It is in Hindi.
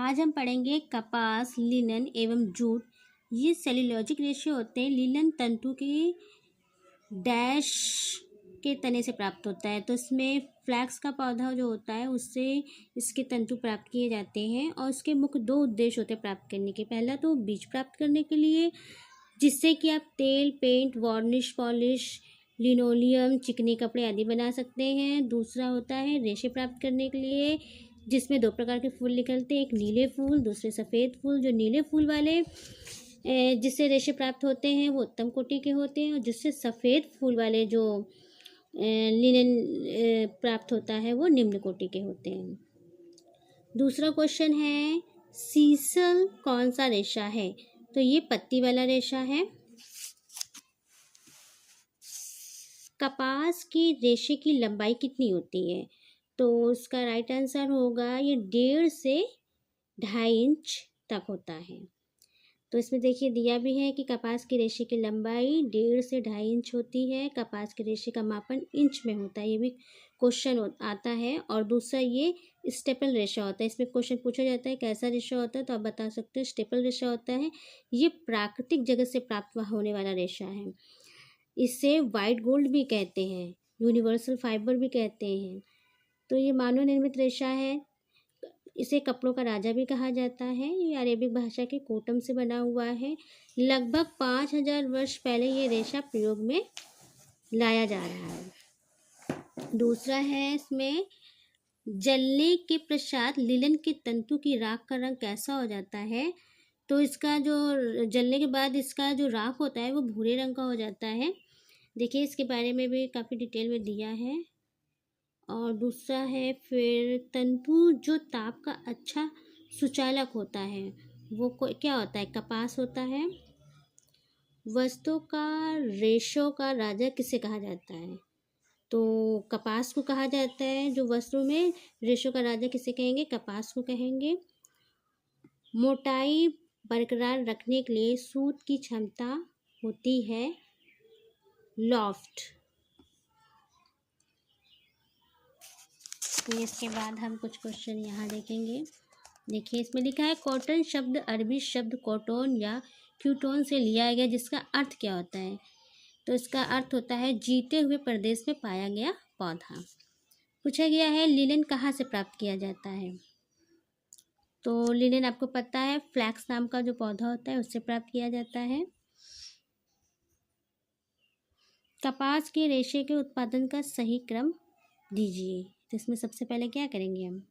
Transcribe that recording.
आज हम पढ़ेंगे कपास, लिनन एवं जूट। ये सेल्यूलोजिक रेशे होते हैं। लिनन तंतु के डैश के तने से प्राप्त होता है। तो इसमें फ्लैक्स का पौधा जो होता है उससे इसके तंतु प्राप्त किए जाते हैं और इसके मुख्य दो उद्देश्य होते हैं प्राप्त करने के। पहला तो बीज प्राप्त करने के लिए, जिससे कि आप तेल, पेंट, वार्निश, पॉलिश, लिनोलियम, चिकने कपड़े आदि बना सकते हैं। दूसरा होता है रेशे प्राप्त करने के लिए, जिसमें दो प्रकार के फूल निकलते हैं, एक नीले फूल, दूसरे सफ़ेद फूल। जो नीले फूल वाले जिससे रेशे प्राप्त होते हैं वो उत्तम कोटि के होते हैं, और जिससे सफ़ेद फूल वाले जो लिनन प्राप्त होता है वो निम्न कोटि के होते हैं। दूसरा क्वेश्चन है, सीसल कौन सा रेशा है? तो ये पत्ती वाला रेशा है। कपास की रेशे की लंबाई कितनी होती है? तो इसका राइट आंसर होगा ये 1.5 से 2.5 इंच तक होता है। तो इसमें देखिए दिया भी है कि कपास की रेशे की लंबाई 1.5 से 2.5 इंच होती है। कपास के रेशे का मापन इंच में होता है, ये भी क्वेश्चन आता है। और दूसरा ये स्टेपल रेशा होता है। इसमें क्वेश्चन पूछा जाता है कैसा रेशा होता है, तो आप बता सकते हो स्टेपल रेशा होता है। ये प्राकृतिक जगत से प्राप्त होने वाला रेशा है। इसे वाइट गोल्ड भी कहते हैं, यूनिवर्सल फाइबर भी कहते हैं। तो ये मानव निर्मित रेशा है। इसे कपड़ों का राजा भी कहा जाता है। ये अरेबिक भाषा के कोटम से बना हुआ है। लगभग 5000 वर्ष पहले ये रेशा प्रयोग में लाया जा रहा है। दूसरा है इसमें, जलने के पश्चात लिनन के तंतु की राख का रंग कैसा हो जाता है? तो इसका जो जलने के बाद इसका जो राख होता है वो भूरे रंग का हो जाता है। देखिए इसके बारे में भी काफ़ी डिटेल में दिया है। और दूसरा है फिर, तंतु जो ताप का अच्छा सुचालक होता है वो क्या होता है? कपास होता है। वस्तु का रेशों का राजा किसे कहा जाता है? तो कपास को कहा जाता है। जो वस्तु में रेशों का राजा किसे कहेंगे? कपास को कहेंगे। मोटाई बरकरार रखने के लिए सूत की क्षमता होती है लॉफ्ट। फिर इसके बाद हम कुछ क्वेश्चन यहाँ देखेंगे। देखिए इसमें लिखा है, कॉटन शब्द अरबी शब्द कॉटन या क्यूटोन से लिया गया, जिसका अर्थ क्या होता है? तो इसका अर्थ होता है जीते हुए प्रदेश में पाया गया पौधा। पूछा गया है लिनन कहाँ से प्राप्त किया जाता है? तो लिनन आपको पता है फ्लैक्स नाम का जो पौधा होता है उससे प्राप्त किया जाता है। कपास के रेशे के उत्पादन का सही क्रम दीजिए। तो इसमें सबसे पहले क्या करेंगे हम?